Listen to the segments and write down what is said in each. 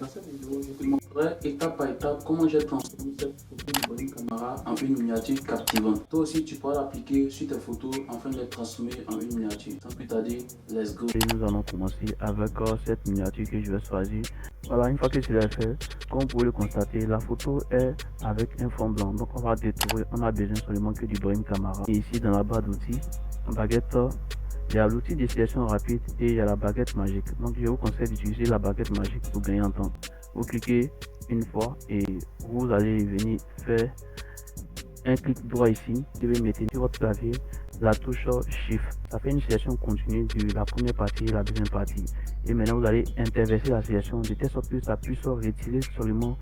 Dans cette vidéo, je te montrerai étape par étape comment j'ai transformé cette photo de Boring Camera en une miniature captivante. Toi aussi, tu pourras l'appliquer sur tes photos afin de les transformer en une miniature. Sans plus tarder, let's go. Et nous allons commencer avec cette miniature que je vais choisir. Voilà, une fois que je l'ai fait, comme vous pouvez le constater, la photo est avec un fond blanc. Donc on va détruire, on a besoin seulement que du Boring Camera. Et ici dans la barre d'outils, baguette, il y a l'outil de sélection rapide et il y a la baguette magique. Donc je vous conseille d'utiliser la baguette magique pour gagner en temps. Vous cliquez une fois et vous allez venir faire un clic droit ici. Vous devez mettre sur votre clavier la touche Shift. Ça fait une sélection continue de la première partie et la deuxième partie. Et maintenant vous allez interverser la sélection de telle sorte que ça puisse retirer seulement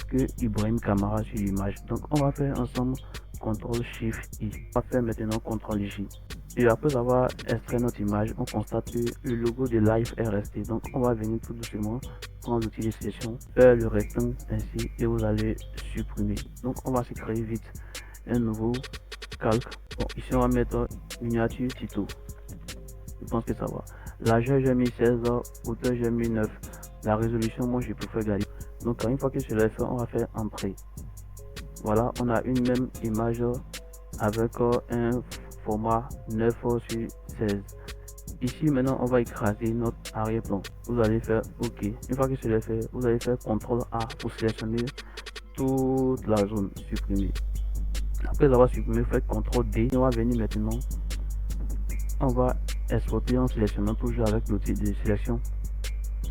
que Ibrahim Camara sur l'image. Donc on va faire ensemble CTRL SHIFT I. On va faire maintenant CTRL J. Et après avoir extrait notre image, on constate que le logo de Live est resté. Donc on va venir tout doucement prendre l'outil de sélection, faire le rectangle ainsi et vous allez supprimer. Donc on va se créer vite un nouveau calque. Bon, ici on va mettre miniature Tito. Je pense que ça va. Largeur j'ai mis 16, hauteur j'ai mis 9. La résolution moi je préfère garder. Donc une fois que je l'ai fait, on va faire entrée. Voilà, on a une même image avec un format 9 sur 16. Ici maintenant on va écraser notre arrière-plan. Vous allez faire OK. Une fois que je l'ai fait, vous allez faire CTRL A pour sélectionner toute la zone supprimée. Après avoir supprimé, faites CTRL D. On va venir maintenant. On va exporter en sélectionnant toujours avec l'outil de sélection.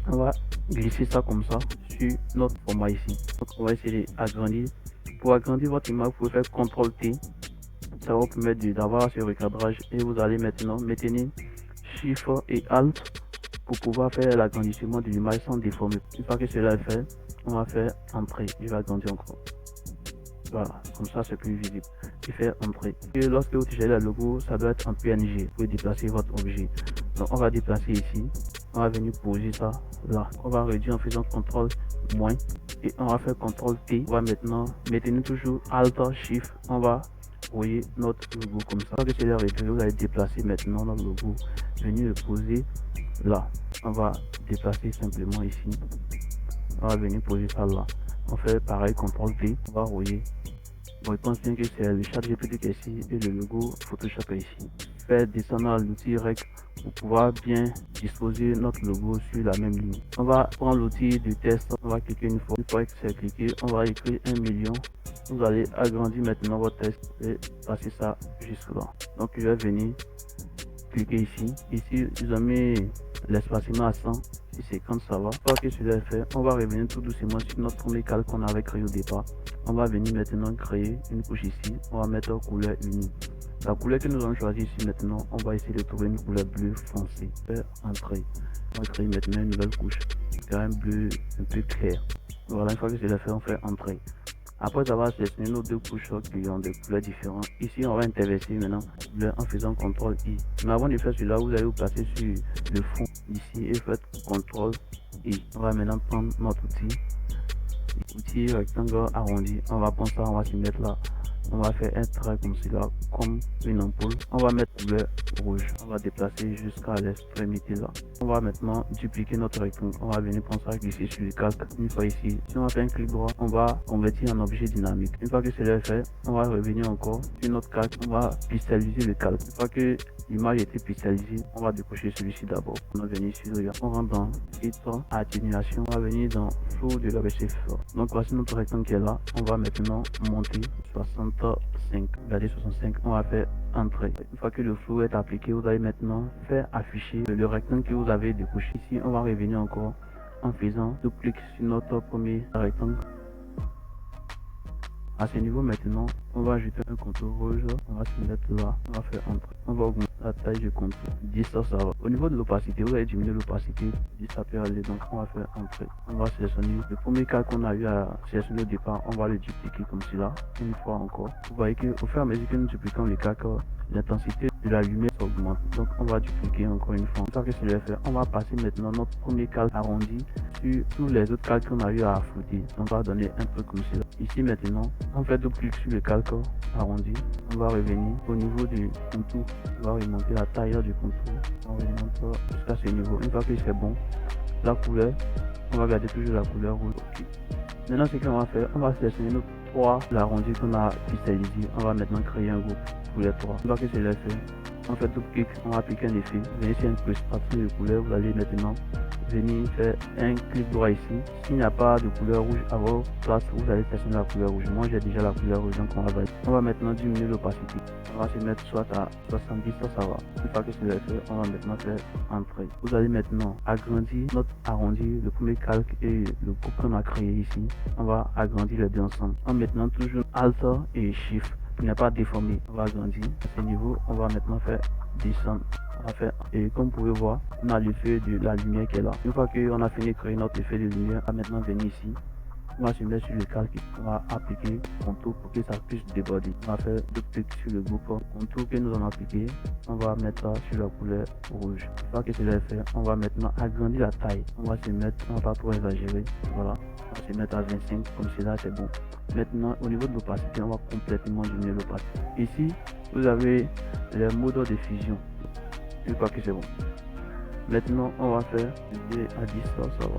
On va glisser ça comme ça sur notre format ici. Donc on va essayer d'agrandir. Pour agrandir votre image, vous pouvez faire CTRL T. Ça va vous permettre d'avoir ce recadrage et vous allez maintenant maintenir Shift et Alt pour pouvoir faire l'agrandissement de l'image sans déformer. Une fois que cela est fait, on va faire entrée. Je vais agrandir encore. Voilà, comme ça c'est plus visible. Et faire entrée. Et lorsque vous touchez le logo, ça doit être en PNG. Vous pouvez déplacer votre objet. Donc on va déplacer ici. On va venir poser ça là. On va réduire en faisant CTRL moins. Et on va faire CTRL T. On va maintenant maintenir toujours Alt Shift. On va voyez notre logo comme ça. Que c'est là réglé, vous allez déplacer maintenant notre logo. Venir le poser là. On va déplacer simplement ici. On va venir poser ça là. On fait pareil, CTRL T. On va envoyer. Bon, je pense bien que c'est le chat GPT ici et le logo Photoshop ici. Faire descendre l'outil REC pour pouvoir bien disposer notre logo sur la même ligne. On va prendre l'outil de test. On va cliquer une fois. Une fois que c'est cliqué, on va écrire 1 million. Vous allez agrandir maintenant votre test et passer ça jusque là. Donc je vais venir cliquer ici. Ici, ils ont mis l'espacement à 100. Si c'est quand ça va. Une fois que cela est fait, on va revenir tout doucement sur notre premier calque qu'on avait créé au départ. On va venir maintenant créer une couche ici. On va mettre couleur unie. La couleur que nous allons choisir ici maintenant, on va essayer de trouver une couleur bleu foncé. Faire entrer. On va créer maintenant une nouvelle couche. Un bleu un peu clair. Voilà, une fois que c'est fait, on fait entrer. Après avoir sélectionné nos deux couches qui ont des couleurs différentes, ici on va interverser maintenant en faisant CTRL I. Mais avant de faire cela, vous allez vous placer sur le fond ici et faites CTRL I. On va maintenant prendre notre outil rectangle arrondi. On va prendre ça, on va se mettre là. On va faire un trait comme cela, comme une ampoule. On va mettre couleur rouge. On va déplacer jusqu'à l'extrémité là. On va maintenant dupliquer notre rectangle. On va venir prendre ça, glisser sur le calque. Une fois ici, si on fait un clic droit, on va convertir en objet dynamique. Une fois que cela est fait, on va revenir encore sur notre calque. On va pixeliser le calque. Une fois que l'image était pixelisée, on va décocher celui-ci d'abord. On va venir sur le on rentre dans filtre, atténuation. On va venir dans flou de l'objectif. Donc voici notre rectangle qui est là. On va maintenant monter 65. Regardez 65. On va faire entrer. Une fois que le flou est appliqué, vous allez maintenant faire afficher le rectangle que vous avez découché. Ici, on va revenir encore en faisant double clic sur notre premier rectangle. À ce niveau maintenant, on va ajouter un contour rouge, on va se mettre là, on va faire entrer. On va augmenter la taille du contour. 10 ça va. Au niveau de l'opacité, vous allez diminuer l'opacité, 10 ça peut aller, donc on va faire entrer. On va sélectionner le premier cas qu'on a eu à sélectionner au départ, on va le dupliquer comme cela, une fois encore. Vous voyez qu'au fur et à mesure que nous dupliquons les cas, l'intensité de la lumière augmente. Donc on va dupliquer encore une fois. Une fois que cela est fait, on va passer maintenant notre premier calque arrondi sur tous les autres calques qu'on a eu à flouter. On va donner un peu comme cela. Ici maintenant, on fait double clic sur le calque arrondi. On va revenir au niveau du contour. On va remonter la taille du contour. On remonte jusqu'à ce niveau. Une fois que c'est bon, la couleur, on va garder toujours la couleur rouge. Okay. Maintenant, ce qu'on va faire, on va sélectionner nos 3 arrondis qu'on a cristallisés. On va maintenant créer un groupe pour les 3. Une fois que c'est fait, on fait double clic, on va appliquer un effet. Vous venez sur une illustration de couleur, vous allez maintenant venir faire un clic droit ici. S'il n'y a pas de couleur rouge à votre place, vous allez sélectionner la couleur rouge. Moi j'ai déjà la couleur rouge, donc on va valider. On va maintenant diminuer l'opacité. On va se mettre soit à 70, ça va. Une fois que c'est fait, on va maintenant faire entrer. Vous allez maintenant agrandir notre arrondi, le premier calque et le groupe qu'on a créé ici. On va agrandir les deux ensemble. En maintenant toujours Alt et Shift. Il n'y a pas déformé. On va agrandir. À ce niveau, on va maintenant faire descendre. On va faire, et comme vous pouvez voir, on a l'effet de la lumière qui est là. Une fois qu'on a fini de créer notre effet de lumière, on va maintenant venir ici. On va se mettre sur le calque, on va appliquer contour pour que ça puisse déborder. On va faire deux clics sur le groupe contour que nous avons appliqué. On va mettre ça sur la couleur rouge. Une fois que c'est fait, on va maintenant agrandir la taille. On va se mettre, on va pas trop exagérer. Voilà, on va se mettre à 25 comme cela, c'est bon. Maintenant, au niveau de l'opacité, on va complètement diminuer l'opacité. Ici, vous avez les modes de fusion. Une fois que c'est bon. Maintenant, on va faire à 10, ça va.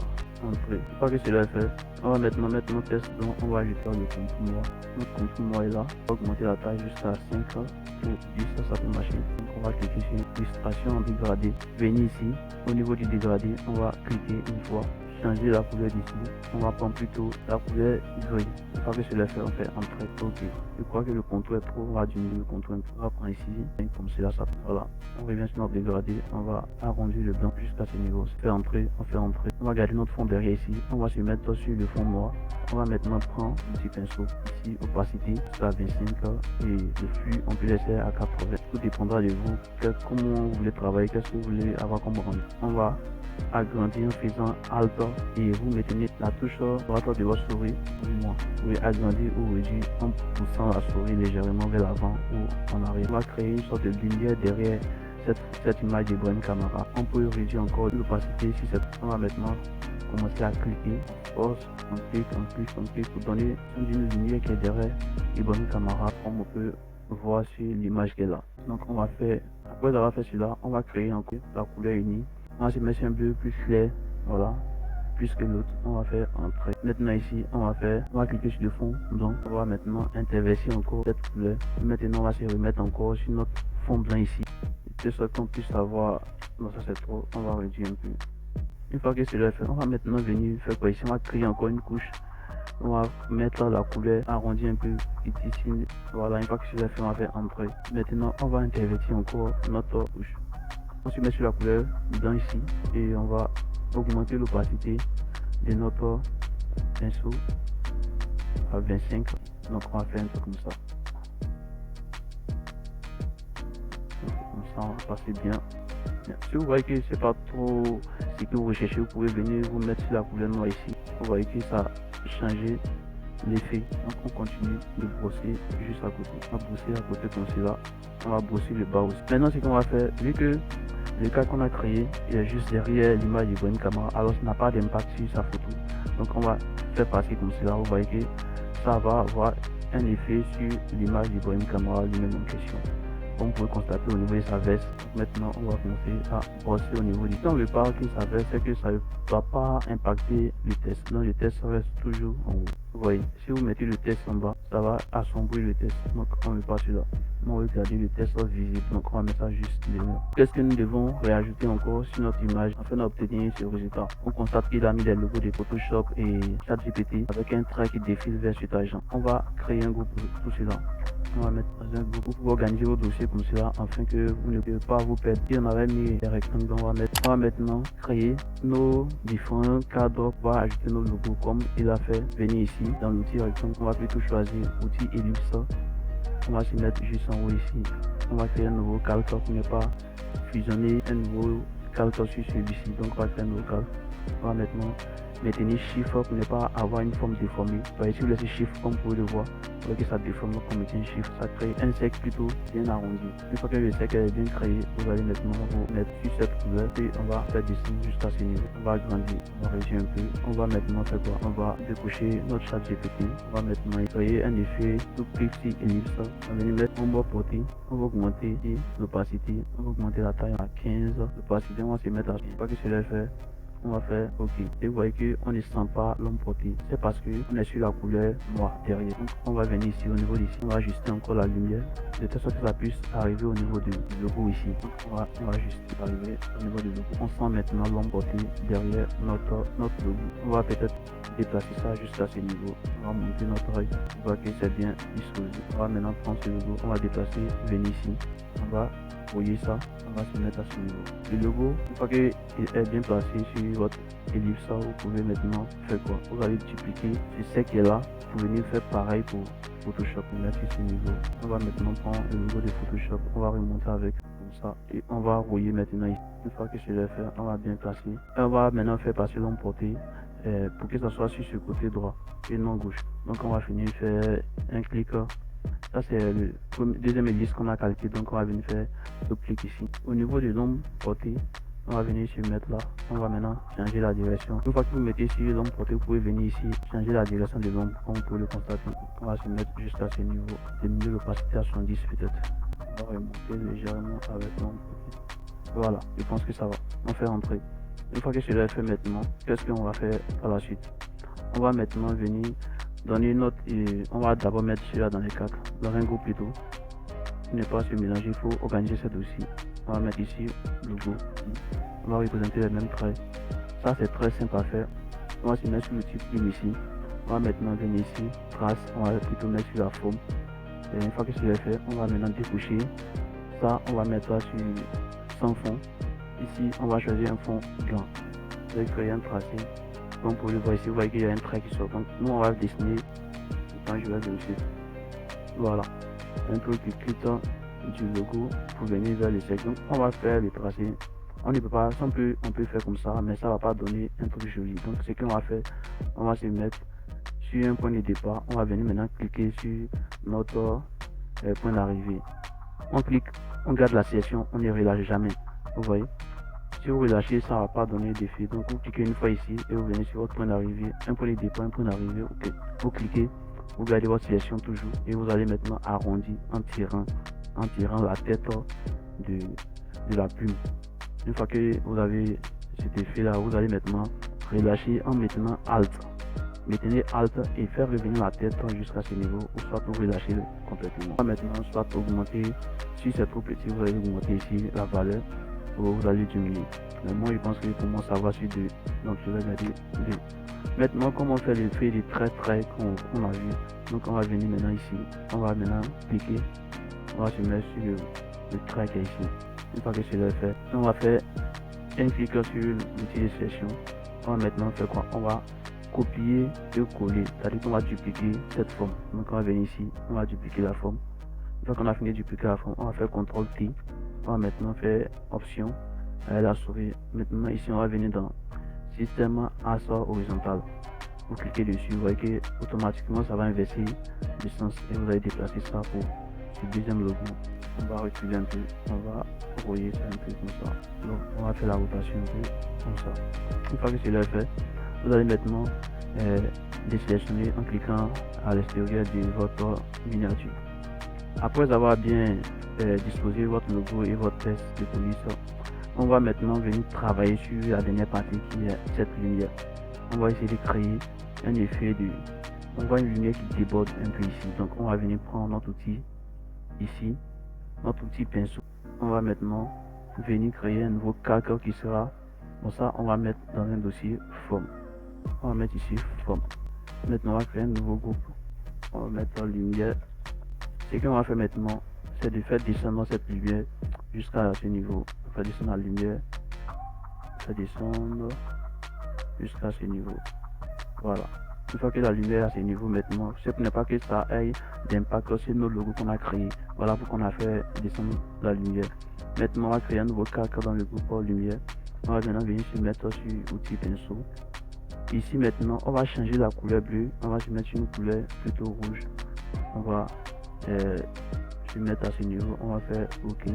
Entrer. Une fois que c'est fait, on va maintenant mettre notre test, donc on va ajouter le contour noir. Notre contour noir est là. On va augmenter la taille jusqu'à 5 pour 10, ça peut marcher. Donc on va cliquer sur illustration en dégradé. Venir ici, au niveau du dégradé, on va cliquer une fois. Changer la couleur d'ici, on va prendre plutôt la couleur gris. Une fois que c'est fait, on fait entrer. Ok, je crois que le contour est trop, on va diminuer le contour un peu. On va prendre ici, comme cela, ça. Voilà, on revient sur notre dégradé, on va arrondir le blanc jusqu'à ce niveau. On fait entrer, on fait entrer. On va garder notre fond derrière ici, on va se mettre sur le fond noir. On va maintenant prendre un petit pinceau ici, opacité jusqu'à 25 et le flux on peut laisser à 80. Tout dépendra de vous, comment vous voulez travailler, qu'est-ce que vous voulez avoir comme rendu. On va agrandir en faisant Alt et vous maintenez la touche droite de votre souris. Vous pouvez agrandir ou réduire en poussant la souris légèrement vers l'avant ou en arrière. On va créer une sorte de lumière derrière cette image de Ibrahim Camara. On peut réduire encore l'opacité si c'est. On va maintenant commencer à cliquer. Force, on clique pour donner une lumière qui est derrière Ibrahim Camara comme on peut voir sur l'image qui est là. Donc on va faire, après avoir fait cela, on va créer encore la couleur unie. On va se mettre un peu plus clair, voilà, plus que l'autre. On va faire entrer. Maintenant ici, on va cliquer sur le fond. Donc on va maintenant intervertir encore cette couleur. Maintenant on va se remettre encore sur notre fond blanc ici. De sorte qu'on puisse avoir, non ça c'est trop, on va réduire un peu. Une fois que c'est fait, on va maintenant venir faire quoi ici, on va créer encore une couche. On va mettre la couleur arrondie un peu ici. Voilà, une fois que c'est fait, on va faire entrer. Maintenant on va intervertir encore notre couche. On se met sur la couleur blanc ici et on va augmenter l'opacité de notre pinceau à 25. Donc on va faire un truc comme ça. Donc, comme ça on va passer bien. Si vous voyez que c'est pas trop ce que vous recherchez, vous pouvez venir vous mettre sur la couleur noire ici. Vous voyez que ça a changé l'effet. Donc on continue de brosser juste à côté. On va brosser à côté comme cela. On va brosser le bas aussi. Maintenant ce qu'on va faire, vu que le cas qu'on a créé, il est juste derrière l'image d'Ibrahim Camara, alors ça n'a pas d'impact sur sa photo. Donc on va faire passer comme cela. Vous voyez que ça va avoir un effet sur l'image d'Ibrahim Camara lui-même en question. Comme vous pouvez constater au niveau de sa veste. Maintenant on va commencer à brosser au niveau du temps. Le part qui sa veste, c'est que ça ne va pas impacter le test. Donc le test reste toujours en haut. Vous voyez, si vous mettez le test en bas, ça va assombrir le test. Donc on ne veut pas celui-là. On va garder le test visible. Donc on va mettre ça juste devant. Qu'est-ce que nous devons réajouter encore sur notre image afin d'obtenir ce résultat? On constate qu'il a mis les logos de Photoshop et ChatGPT avec un trait qui défile vers cet agent. On va créer un groupe pour cela. On va mettre dans un groupe pour organiser vos dossiers comme cela afin que vous ne pouvez pas vous perdre. Si on avait mis des rectangles, on va maintenant créer nos différents cadres. On va ajouter nos logos comme il a fait. Venir ici dans l'outil rectangle. On va plutôt choisir l'outil ellipse. On va se mettre juste en haut ici. On va créer un nouveau calque pour ne pas fusionner un nouveau calque sur celui-ci. Donc on va créer un nouveau calque. On va maintenant maintenir chiffre pour ne pas avoir une forme déformée. Vous voyez, si vous laissez chiffre comme vous pouvez le voir, Vous voyez que ça déforme, donc on met un chiffre, ça crée un cercle plutôt bien arrondi. Une fois que le cercle est bien créé, vous allez maintenant vous mettre sur cette couleur et on va faire descendre jusqu'à ce niveau. On va agrandir, on va réduire un peu. On va maintenant faire quoi? On va décocher notre chat GPT. On va maintenant créer un effet tout petit ellipse. On va venir mettre en bas portée. On va augmenter l'opacité. On va augmenter la taille à 15. L'opacité, on va se mettre à 15. Une fois que cela est fait, on va faire OK. Et vous voyez qu'on ne sent pas l'homme porté. C'est parce qu'on est sur la couleur noire derrière. Donc on va venir ici au niveau d'ici. On va ajuster encore la lumière de telle sorte que ça puisse arriver au niveau du logo ici. Donc on va ajuster, arriver au niveau du logo. On sent maintenant l'homme porté derrière notre logo. On va peut-être déplacer ça jusqu'à ce niveau. On va monter notre œil. On voit que c'est bien disposé. On va maintenant prendre ce logo. On va déplacer, venir ici. On va voyez ça, on va se mettre à ce niveau. Le logo, une fois qu'il est bien placé sur votre ellipse, vous pouvez maintenant faire quoi? Vous allez dupliquer ce qui est là pour venir faire pareil pour Photoshop. On met sur ce niveau. On va maintenant prendre le logo de Photoshop, on va remonter avec comme ça et on va rouiller maintenant ici. Une fois que c'est fait, on va bien placer. Et on va maintenant faire passer l'homme porté pour que ça soit sur ce côté droit et non gauche. Donc on va finir faire un clic. Ça c'est le deuxième hélice qu'on a calqué, donc on va venir faire le clic ici. Au niveau du l'homme porté, on va venir se mettre là. On va maintenant changer la direction. Une fois que vous mettez sur l'homme porté, vous pouvez venir ici, changer la direction de l'homme, comme vous pouvez le constater. On va se mettre jusqu'à ce niveau, diminuer l'opacité à 70 peut-être. On va remonter légèrement avec l'homme porté. Voilà, je pense que ça va. On fait entrer. Une fois que cela est fait maintenant, qu'est-ce qu'on va faire par la suite? On va maintenant venir donner une note et on va d'abord mettre celui-là dans les quatre, dans un groupe plutôt. Ne pas se mélanger, il faut organiser ce dossier. On va mettre ici logo. On va représenter les mêmes traits. Ça c'est très simple à faire. On va se mettre sur le type plume ici. On va maintenant venir ici, trace, on va plutôt mettre sur la forme. Et une fois que cela est fait, on va maintenant découcher. Ça, on va mettre ça sur sans fond. Ici, on va choisir un fond blanc. Je vais créer un tracé. Donc pour le voir ici, vous voyez qu'il y a un trait qui sort. Donc nous on va dessiner quand je vais vérifier. Voilà. Un peu qui quitte du logo pour venir vers le cercle. Donc on va faire le tracé. On ne peut pas, on peut faire comme ça, mais ça va pas donner un truc joli. Donc ce qu'on va faire, on va se mettre sur un point de départ. On va venir maintenant cliquer sur notre point d'arrivée. On clique, on garde la sélection, on ne relâche jamais. Vous voyez? Si vous relâchez, ça ne va pas donner d'effet. Donc vous cliquez une fois ici et vous venez sur votre point d'arrivée, un point de départ, un point d'arrivée. Ok. Vous cliquez, vous gardez votre sélection toujours et vous allez maintenant arrondir en tirant la tête de la plume. Une fois que vous avez cet effet là, vous allez maintenant relâcher en maintenant Alt. Maintenez Alt et faire revenir la tête jusqu'à ce niveau ou soit vous relâchez complètement. Maintenant, soit augmenter, si c'est trop petit, vous allez augmenter ici la valeur. Vous allez diminuer. Mais moi je pense que pour moi ça va sur 2. Donc je vais garder 2. Maintenant comme on fait l'effet des traits qu'on a vu. Donc on va venir maintenant ici. On va maintenant cliquer. On va se mettre sur le trait qui est ici. Une fois que c'est fait, on va faire un clic sur l'outil de sélection. On va maintenant faire quoi? On va copier et coller. C'est-à-dire qu'on va dupliquer cette forme. Donc on va venir ici. On va dupliquer la forme. Une fois qu'on a fini de dupliquer la forme, on va faire CTRL T. On va maintenant faire option à la souris. Maintenant ici on va venir dans système assort horizontal. Vous cliquez dessus, vous voyez que automatiquement ça va inverser le sens et vous allez déplacer ça pour ce deuxième logo. On va reculer un peu, on va rouiller ça un peu comme ça. Donc on va faire la rotation un peu comme ça. Une fois que c'est là fait, vous allez maintenant désélectionner en cliquant à l'extérieur de votre miniature. Après avoir bien disposer votre logo et votre test de police, on va maintenant venir travailler sur la dernière partie qui est cette lumière. On va essayer de créer un effet on voit une lumière qui déborde un peu ici. Donc on va venir prendre notre outil ici, notre outil pinceau. On va maintenant venir créer un nouveau calque qui sera bon. Ça on va mettre dans un dossier forme. On va mettre ici forme. Maintenant on va créer un nouveau groupe. On va mettre lumière. Ce qu'on va faire maintenant, c'est de faire descendre cette lumière jusqu'à ce niveau. On va descendre la lumière, faire descendre jusqu'à ce niveau. Voilà. Une fois que la lumière est à ce niveau maintenant, ce n'est pas que ça ait d'impact sur nos logos qu'on a créé. Voilà pourquoi on a fait descendre la lumière. Maintenant, on va créer un nouveau calque dans le groupe lumière. On va maintenant venir se mettre sur outil pinceau. Ici maintenant, on va changer la couleur bleue. On va se mettre sur une couleur plutôt rouge. On va se mettre à ce niveau, on va faire OK.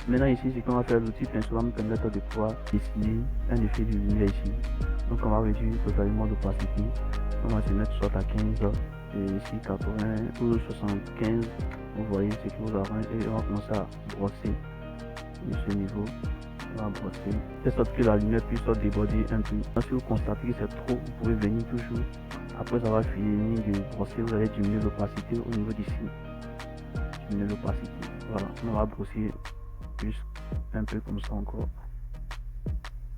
Maintenant ici, ce qu'on va faire, l'outil pinceau va me permettre de pouvoir dessiner un effet de lumière ici. Donc on va réduire totalement l'opacité. On va se mettre soit à 15 et ici 80 ou 75. Vous voyez ce qui vous arrange et on va commencer à brosser de ce niveau. On va brosser de sorte que la lumière puisse déborder un peu. Si vous constatez que c'est trop, vous pouvez venir toujours. Après avoir fini de brosser, vous allez diminuer l'opacité au niveau d'ici. Diminuer l'opacité. Voilà, on va brosser plus un peu comme ça encore.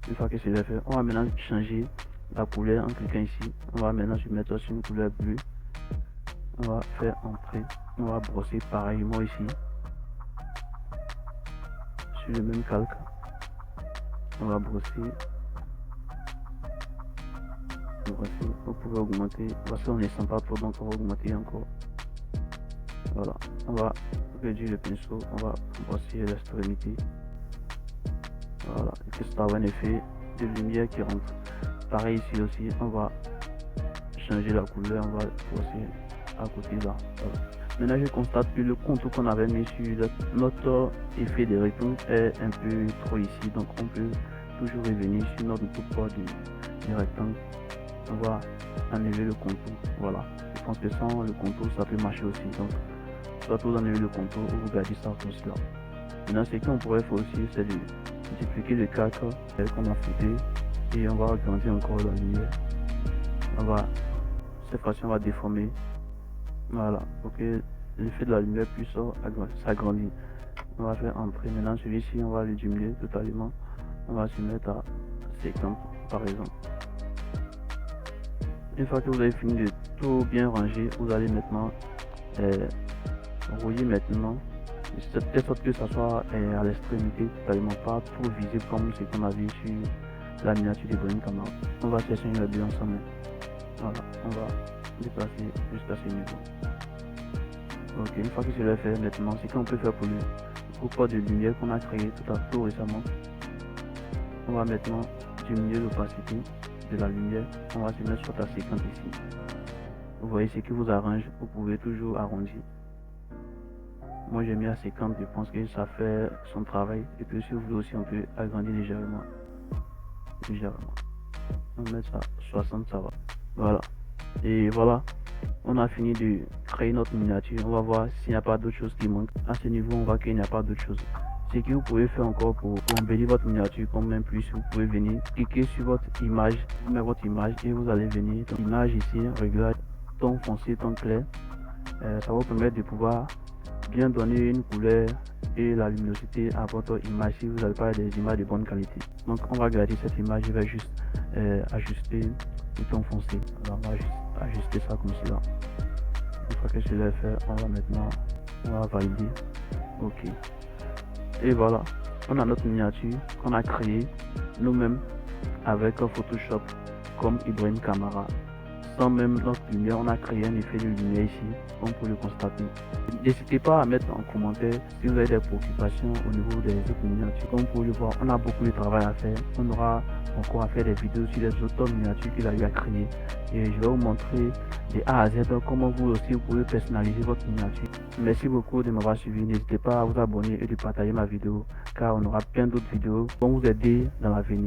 Une fois que c'est fait, on va maintenant changer la couleur en cliquant ici. On va maintenant se mettre sur une couleur bleue. On va faire entrer. On va brosser pareillement ici. Sur le même calque. On va brosser. Vous pouvez augmenter. Voici on ne sent pas trop, donc on va augmenter encore. Voilà. On va réduire le pinceau. On va brosser l'extrémité. Voilà. Et que ça va un effet de lumière qui rentre. Pareil ici aussi. On va changer la couleur. On va brosser à côté là. Voilà. Maintenant je constate que le contour qu'on avait mis sur notre effet de retour est un peu trop ici. Donc on peut toujours revenir sur notre tour du rectangle. On va enlever le contour. Voilà. Je pense que sans le contour ça peut marcher aussi. Donc soit vous enlevez le contour ou vous gardez ça comme cela. Maintenant ce qu'on pourrait faire aussi c'est de dupliquer le calque qu'on a foutu et on va agrandir encore la lumière. Cette fois-ci on va déformer. Voilà, pour que l'effet de la lumière puisse s'agrandir. On va faire entrer. Maintenant celui-ci on va le diminuer totalement. On va se mettre à 50 par exemple. Une fois que vous avez fini de tout bien ranger, vous allez maintenant rouiller maintenant de telle sorte que ça soit à l'extrémité totalement pas trop visible comme ce qu'on a vu sur la miniature de Ibrahim Kamara. On va chercher une bulle ensemble. Voilà, on va déplacer jusqu'à ce niveau. Ok, une fois que c'est fait maintenant, ce qu'on peut faire pour le groupe de lumière qu'on a créé tout récemment, on va maintenant diminuer l'opacité de la lumière. On va se mettre sur la 50 ici. Vous voyez ce qui vous arrange, vous pouvez toujours arrondir. Moi j'ai mis à 50, je pense que ça fait son travail. Et puis si vous voulez aussi on peut agrandir légèrement. On va mettre ça 60, ça va. Voilà. Et voilà. On a fini de créer notre miniature. On va voir s'il n'y a pas d'autres choses qui manquent. À ce niveau, on voit qu'il n'y a pas d'autre chose. Ce que vous pouvez faire encore pour embellir votre miniature comme un plus, vous pouvez venir cliquer sur votre image, vous mettez votre image et vous allez venir dans l'image ici, réglage, ton foncé, ton clair. Ça va vous permettre de pouvoir bien donner une couleur et la luminosité à votre image si vous n'avez pas des images de bonne qualité. Donc on va garder cette image, je vais juste ajuster le ton foncé. Alors on va juste ajuster ça comme cela. Une fois que je l'ai fait, on va valider. Ok. Et voilà, on a notre miniature qu'on a créée nous-mêmes avec Photoshop comme Ibrahim Kamara. Sans même notre lumière, on a créé un effet de lumière ici, comme pour le constater. N'hésitez pas à mettre en commentaire si vous avez des préoccupations au niveau des autres miniatures. Comme pour le voir, on a beaucoup de travail à faire. On aura encore à faire des vidéos sur les autres miniatures qu'il a eu à créer. Et je vais vous montrer de A à Z comment vous aussi vous pouvez personnaliser votre miniature. Merci beaucoup de m'avoir suivi. N'hésitez pas à vous abonner et de partager ma vidéo car on aura plein d'autres vidéos pour vous aider dans l'avenir.